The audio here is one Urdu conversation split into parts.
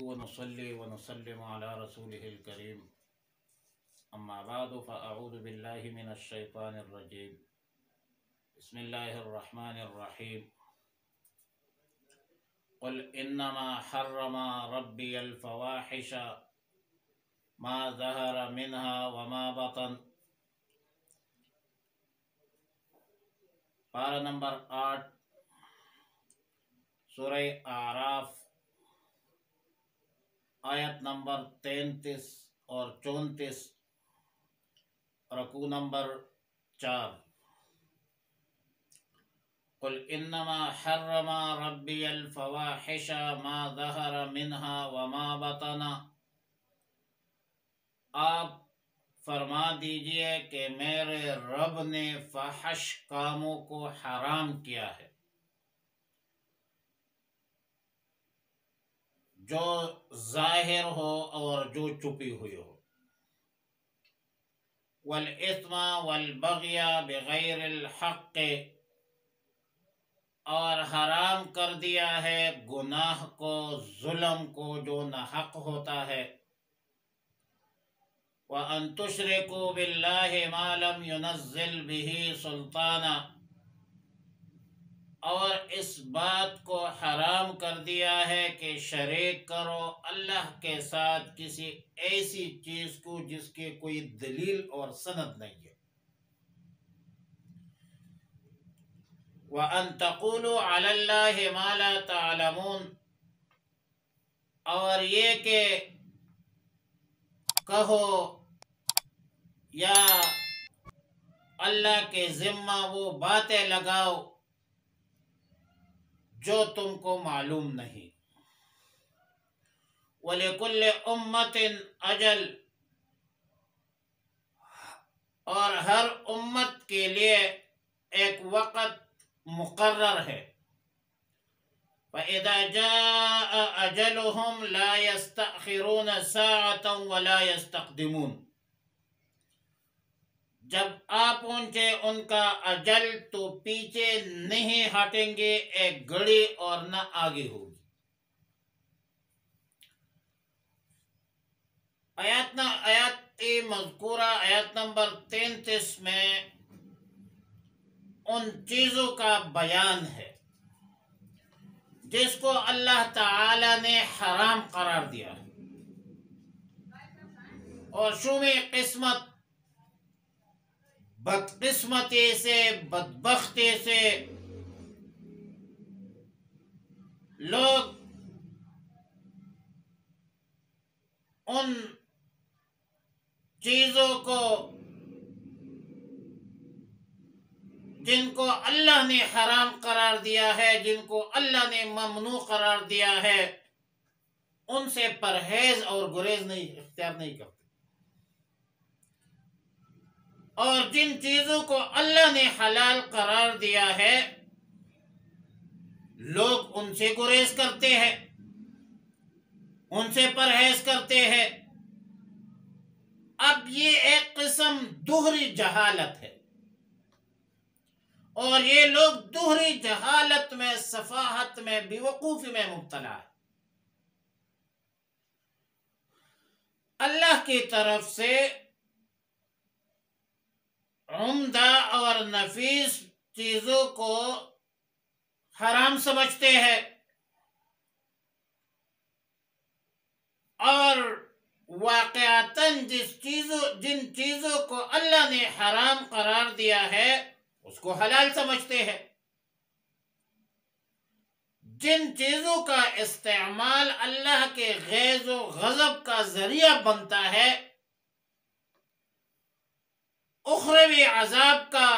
ونصلي ونسلم على رسوله الكريم أما بعد فأعوذ بالله من الشيطان الرجيم بسم الله الرحمن الرحيم قل إنما حرم ربي الفواحش ما ظهر منها وما بطن۔ پارہ نمبر 8 سورہ اعراف آیت نمبر 33 اور 34، رکوع نمبر 4۔ قل انما حرم ربی الفواحش ما ظہر منها وما بطن۔ آپ فرما دیجئے کہ میرے رب نے فحش کاموں کو حرام کیا ہے، جو ظاہر ہو اور جو چھپی ہوئی ہو۔ والإثم والبغي بغیر الحق، اور حرام کر دیا ہے گناہ کو، ظلم کو جو ناحق ہوتا ہے۔ وَأَن تُشْرِكُوا بِاللَّهِ مَا لَمْ يُنَزِّلْ بِهِ سُلْطَانًا، اور اس بات کو حرام کر دیا ہے کہ شریک کرو اللہ کے ساتھ کسی ایسی چیز کو جس کی کوئی دلیل اور سند نہیں ہے۔ وَأَن تَقُولُوا عَلَى اللَّهِ مَا لَا تَعْلَمُونَ، اور یہ کہ کہو یا اللہ کے ذمہ وہ باتیں لگاؤ جو تم کو معلوم نہیں۔ وَلِكُلِّ أُمَّةٍ أَجَلٌ، اور ہر امت کے لیے ایک وقت مقرر ہے۔ فَإِذَا جَاءَ أَجَلُهُمْ لَا يَسْتَأْخِرُونَ سَاعَةً وَلَا يَسْتَقْدِمُونَ، جب آ پہنچے ان کا اجل تو پیچھے نہیں ہٹیں گے ایک گھڑی اور نہ آگے ہوگی۔ آیات مذکورہ آیت نمبر 33 میں ان چیزوں کا بیان ہے جس کو اللہ تعالی نے حرام قرار دیا ہے، اور شوم قسمت، بدقسمتی سے، بدبختی سے لوگ ان چیزوں کو جن کو اللہ نے حرام قرار دیا ہے، جن کو اللہ نے ممنوع قرار دیا ہے، ان سے پرہیز اور گریز اختیار نہیں کرتے، اور جن چیزوں کو اللہ نے حلال قرار دیا ہے لوگ ان سے گریز کرتے ہیں، ان سے پرہیز کرتے ہیں۔ اب یہ ایک قسم دوہری جہالت ہے، اور یہ لوگ دوہری جہالت میں، سفاہت میں، بیوقوفی میں مبتلا ہے۔ اللہ کی طرف سے عمدہ اور نفیس چیزوں کو حرام سمجھتے ہیں، اور واقعتاً جن چیزوں کو اللہ نے حرام قرار دیا ہے اس کو حلال سمجھتے ہیں۔ جن چیزوں کا استعمال اللہ کے غیظ و غضب کا ذریعہ بنتا ہے، اخروی عذاب کا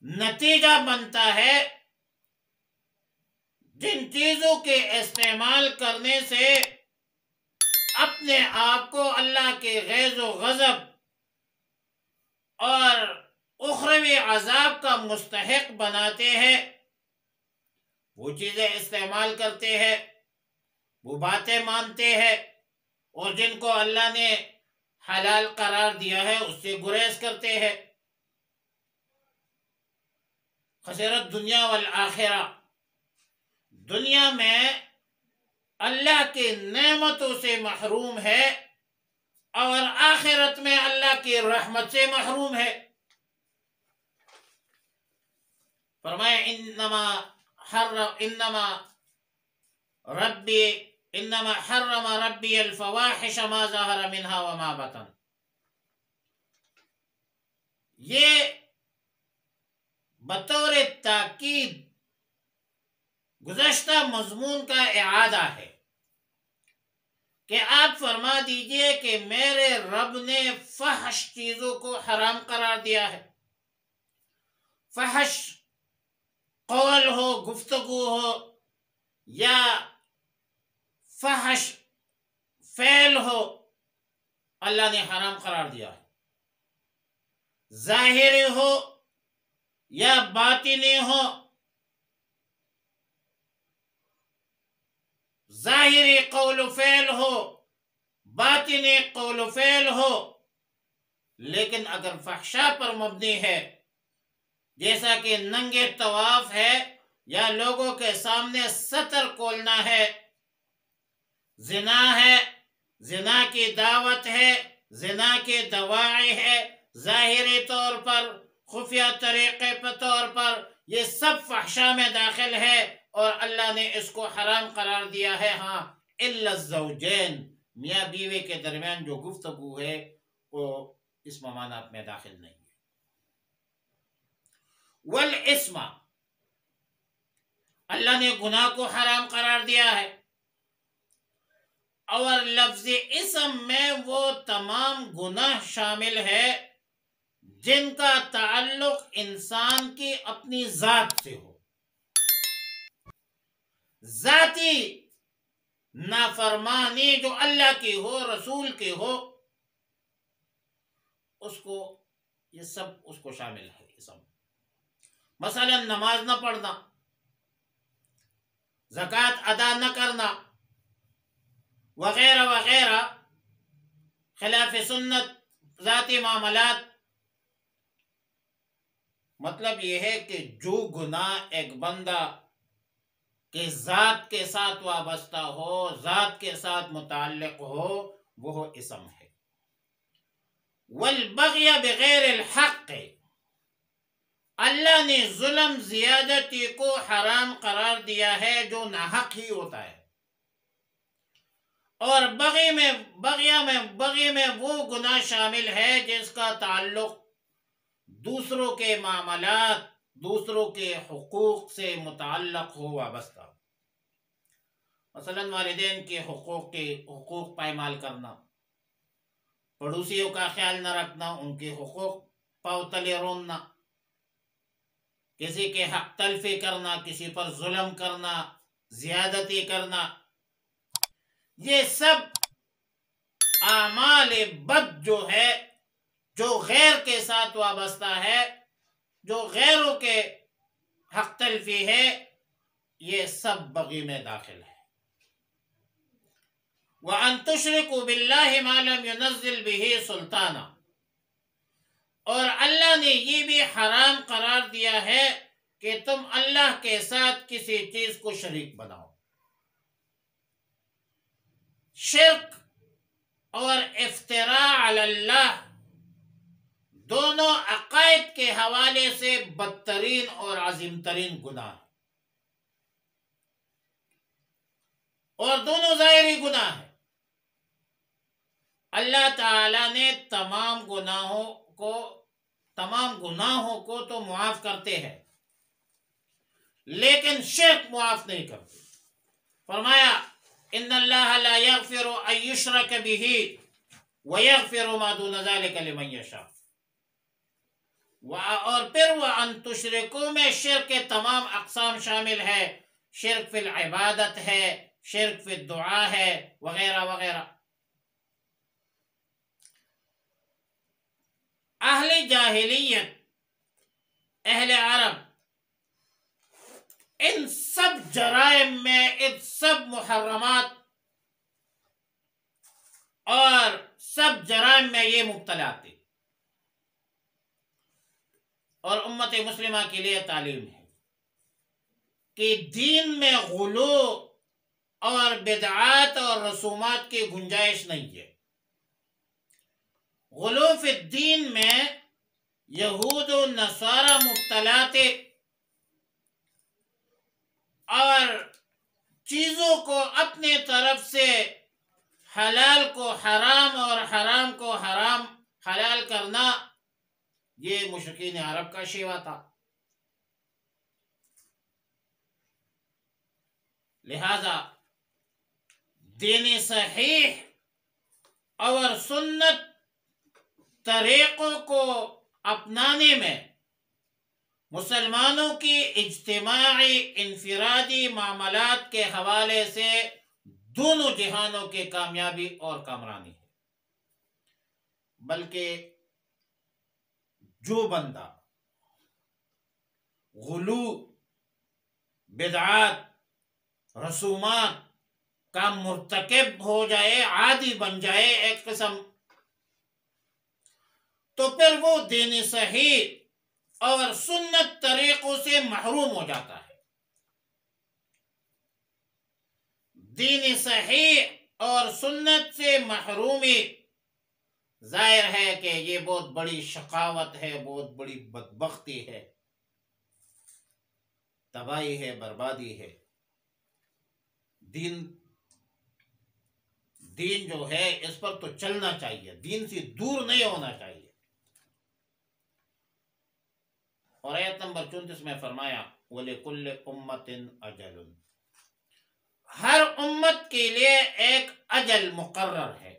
نتیجہ بنتا ہے، جن چیزوں کے استعمال کرنے سے اپنے آپ کو اللہ کے غیظ و غضب اور اخروی عذاب کا مستحق بناتے ہیں، وہ چیزیں استعمال کرتے ہیں، وہ باتیں مانتے ہیں، اور جن کو اللہ نے حلال قرار دیا ہے اس سے گریز کرتے ہیں۔ خسرت دنیا والآخرہ، دنیا میں اللہ کی نعمتوں سے محروم ہے اور آخرت میں اللہ کی رحمت سے محروم ہے۔ فرمایا انما حرم ربی الفواحش ما ظہر منها وما بطن۔ یہ بطور تاکید گزشتہ مضمون کا اعادہ ہے کہ آپ فرما دیجئے کہ میرے رب نے فحش چیزوں کو حرام قرار دیا ہے۔ فحش قول ہو، گفتگو ہو، یا فحش فعل ہو، اللہ نے حرام قرار دیا ہے، ظاہری ہو یا باطنی ہو۔ ظاہری قول و فعل ہو، باطنی قول و فعل ہو، لیکن اگر فحشا پر مبنی ہے، جیسا کہ ننگے طواف ہے یا لوگوں کے سامنے ستر کھولنا ہے، زنا ہے، زنا کی دعوت ہے، زنا کی دواعی ہے، ظاہری طور پر، خفیہ طریقے پر طور پر، یہ سب فحشا میں داخل ہے اور اللہ نے اس کو حرام قرار دیا ہے۔ ہاں الا الزوجین، میاں بیوی کے درمیان جو گفتگو ہے وہ اس ممانعت میں داخل نہیں ہے۔ والاسم، اللہ نے گناہ کو حرام قرار دیا ہے، اور لفظ اسم میں وہ تمام گناہ شامل ہے جن کا تعلق انسان کی اپنی ذات سے ہو، ذاتی نافرمانی جو اللہ کی ہو، رسول کی ہو، اس کو یہ سب اس کو شامل ہے اسم۔ مثلا نماز نہ پڑھنا، زکوٰۃ ادا نہ کرنا، وغیرہ وغیرہ، خلاف سنت ذاتی معاملات۔ مطلب یہ ہے کہ جو گناہ ایک بندہ کے ذات کے ساتھ وابستہ ہو، ذات کے ساتھ متعلق ہو، وہ اسم ہے۔ والبغی بغیر الحق، اللہ نے ظلم زیادتی کو حرام قرار دیا ہے جو ناحق ہی ہوتا ہے، اور بغی میں وہ گناہ شامل ہے جس کا تعلق دوسروں کے معاملات، دوسروں کے حقوق سے متعلق ہو، وابستہ۔ مثلا والدین کے حقوق پائمال کرنا، پڑوسیوں کا خیال نہ رکھنا، ان کے حقوق پاؤ تلے روننا، کسی کے حق تلفی کرنا، کسی پر ظلم کرنا، زیادتی کرنا، یہ سب اعمال بد جو ہے، جو غیر کے ساتھ وابستہ ہے، جو غیروں کے حق تلفی ہے، یہ سب بغی میں داخل ہے۔ وَأَن تُشْرِكُوا بِاللَّهِ مَا لَمْ يُنَزِّلْ بِهِ سُلْطَانًا، اور اللہ نے یہ بھی حرام قرار دیا ہے کہ تم اللہ کے ساتھ کسی چیز کو شریک بناؤ۔ شرک اور افتراء علی اللہ دونوں عقائد کے حوالے سے بدترین اور عظیم ترین گناہ ہیں، اور دونوں ظاہری گناہ ہیں۔ اللہ تعالی نے تمام گناہوں کو تو معاف کرتے ہیں، لیکن شرک معاف نہیں کرتے۔ فرمایا ان اللہ لا یغفر ان یشرک بہ ویغفر ما دون ذلک لمن یشاء، اور پھر وَأَن تُشْرِكُوا میں شرک کے تمام اقسام شامل ہے، شرک فی العبادت ہے، شرک فی الدعا ہے، وغیرہ وغیرہ۔ اہل جاہلیت، اہل عرب، ان سب جرائم میں، ان سب محرمات اور سب جرائم میں یہ مبتلا تھے، اور امت مسلمہ کے لیے تعلیم ہے کہ دین میں غلو اور بدعات اور رسومات کی گنجائش نہیں ہے۔ غلو فی الدین میں یہود و نصارہ مبتلا تھے اور چیزوں کو اپنے طرف سے حلال کو حرام اور حرام کو حرام حلال کرنا یہ مشرکین عرب کا شیوا تھا۔ لہذا دین صحیح اور سنت طریقوں کو اپنانے میں مسلمانوں کی اجتماعی انفرادی معاملات کے حوالے سے دونوں جہانوں کی کامیابی اور کامرانی ہے۔ بلکہ جو بندہ غلو، بدعات، رسومات کا مرتکب ہو جائے، عادی بن جائے ایک قسم، تو پھر وہ دین صحیح اور سنت طریقوں سے محروم ہو جاتا ہے۔ دین صحیح اور سنت سے محرومی ظاہر ہے کہ یہ بہت بڑی شقاوت ہے، بہت بڑی بدبختی ہے، تباہی ہے، بربادی ہے۔ دین جو ہے اس پر تو چلنا چاہیے، دین سے دور نہیں ہونا چاہیے۔ اور آیت نمبر 34 میں فرمایا وَلِكُلِّ أُمَّةٍ أَجَلٌ، ہر امت کے لیے ایک اجل مقرر ہے۔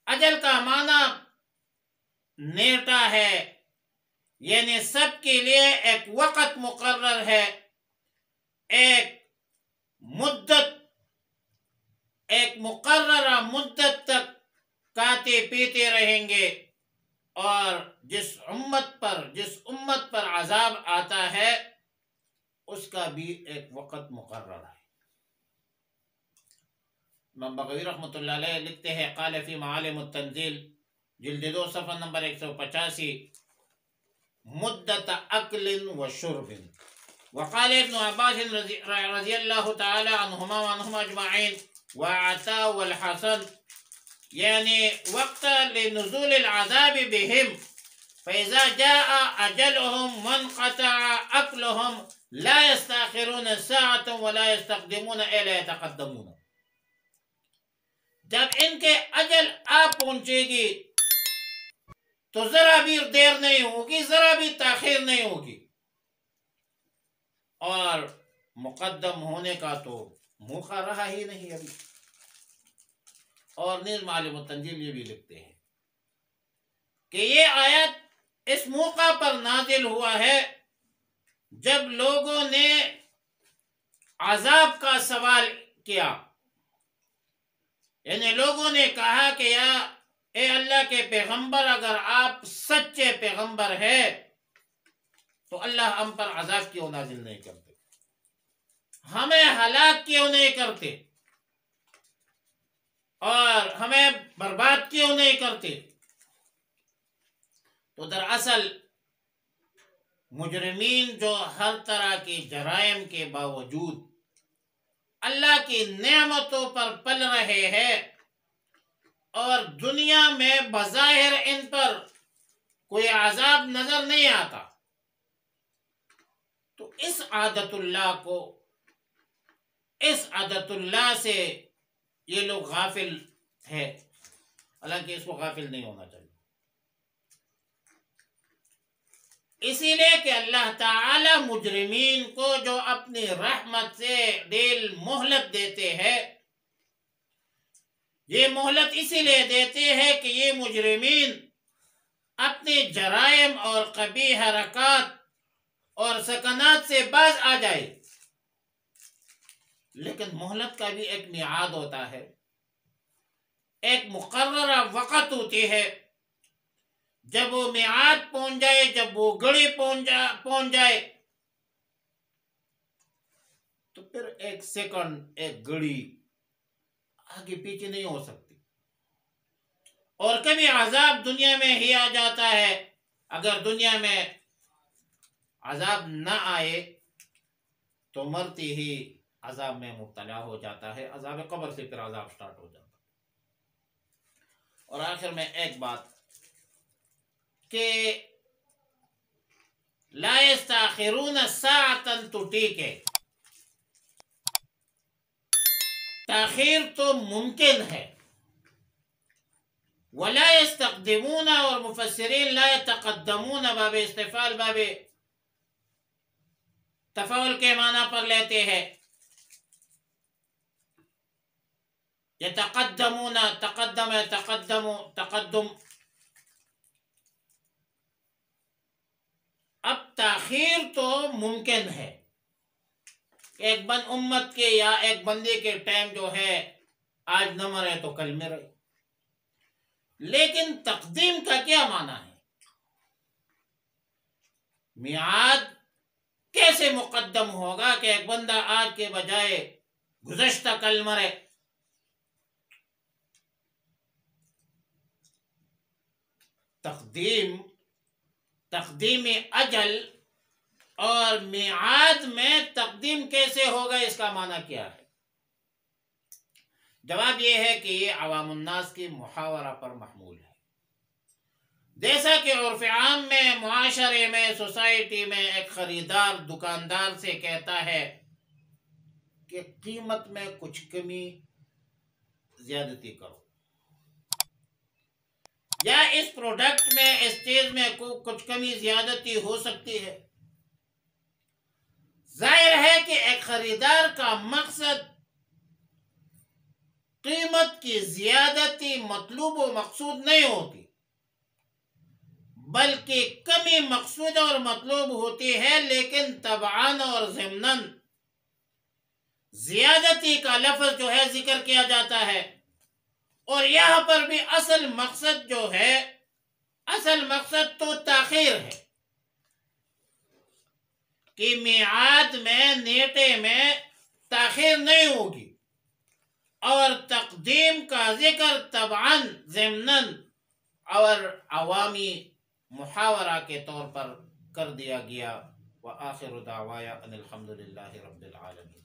اجل کا معنی نیٹا ہے، یعنی سب کے لیے ایک وقت مقرر ہے، ایک مدت، ایک مقررہ مدت تک کھاتے پیتے رہیں گے، اور جس امت پر عذاب آتا ہے اس کا بھی ایک وقت مقرر ہے۔ امام بغوی رحمۃ اللہ علیہ لکھتے ہیں قال فی معالم التنزیل جلد 2 صفحہ نمبر 185 مدت اکل و شرب، وقال ابن عباس رضی اللہ تعالی عنہما وعنہما اجمعین وعطا والحسن، یعنی وقت لنزول العذاب بهم فإذا جاء أجلهم وانقطع أكلهم لا يستأخرون ساعة ولا يستقدمون إلا يتقدمون، جب ان کے اجل آ پہنچے گی تو ذرا بھی دیر نہیں ہوگی، ذرا بھی تاخیر نہیں ہوگی، اور مقدم ہونے کا تو موقع رہا ہی نہیں ابھی۔ اور نیز معالم التنزیل یہ بھی لکھتے ہیں کہ یہ آیت اس موقع پر نازل ہوا ہے جب لوگوں نے عذاب کا سوال کیا، یعنی لوگوں نے کہا کہ یا اے اللہ کے پیغمبر، اگر آپ سچے پیغمبر ہیں تو اللہ ہم پر عذاب کیوں نازل نہیں کرتے، ہمیں ہلاک کیوں نہیں کرتے، اور ہمیں برباد کیوں نہیں کرتے۔ تو دراصل مجرمین جو ہر طرح کے جرائم کے باوجود اللہ کی نعمتوں پر پل رہے ہیں اور دنیا میں بظاہر ان پر کوئی عذاب نظر نہیں آتا، تو اس عادت اللہ سے یہ لوگ غافل ہے، حالانکہ اس کو غافل نہیں ہونا چاہیے۔ اسی لیے کہ اللہ تعالی مجرمین کو جو اپنی رحمت سے ڈیل مہلت دیتے ہیں، یہ مہلت اسی لیے دیتے ہیں کہ یہ مجرمین اپنے جرائم اور قبیح حرکات اور سکنات سے باز آ جائے، لیکن مہلت کا بھی ایک میعاد ہوتا ہے، ایک مقررہ وقت ہوتی ہے، جب وہ میعاد پہنچ جائے، جب وہ گھڑی پہنچ جائے تو پھر ایک سیکنڈ، ایک گھڑی آگے پیچھے نہیں ہو سکتی۔ اور کبھی عذاب دنیا میں ہی آ جاتا ہے، اگر دنیا میں عذاب نہ آئے تو مرتے ہی عذاب میں مبتلا ہو جاتا ہے، عذاب قبر سے پھر عذاب سٹارٹ ہو جاتا ہے۔ اور آخر میں ایک بات کہ لا یستاخرون ساعتا، تو ٹھیک ہے، تاخیر تو ممکن ہے، ولا یستقدمون، اور مفسرین لا یتقدمون باب استفعال باب تفاعل کے معنی پر لیتے ہیں، یتقدمون، تقدم، تقدم، تقدم۔ اب تاخیر تو ممکن ہے، ایک بند امت کے یا ایک بندے کے ٹائم جو ہے آج نہ مرے تو کل مرے، لیکن تقدیم کا کیا معنی ہے؟ میعاد کیسے مقدم ہوگا کہ ایک بندہ آج کے بجائے گزشتہ کل مرے؟ تقدیم اجل اور میعاد میں تقدیم کیسے ہوگا، اس کا معنی کیا ہے؟ جواب یہ ہے کہ یہ عوام الناس کی محاورہ پر محمول ہے۔ جیسا کہ عرف عام میں، معاشرے میں، سوسائٹی میں ایک خریدار دکاندار سے کہتا ہے کہ قیمت میں کچھ کمی زیادتی کرو، یا اس پروڈکٹ میں، اس چیز میں کچھ کمی زیادتی ہو سکتی ہے۔ ظاہر ہے کہ ایک خریدار کا مقصد قیمت کی زیادتی مطلوب و مقصود نہیں ہوتی، بلکہ کمی مقصود اور مطلوب ہوتی ہے، لیکن طبعاً اور ضمناً زیادتی کا لفظ جو ہے ذکر کیا جاتا ہے۔ اور یہاں پر بھی اصل مقصد جو ہے، اصل مقصد تو تاخیر ہے کہ میعاد میں، نیٹے میں تاخیر نہیں ہوگی، اور تقدیم کا ذکر طبعاً، ضمناً اور عوامی محاورہ کے طور پر کر دیا گیا۔ وآخر دعوایا ان الحمد للہ رب العالمین۔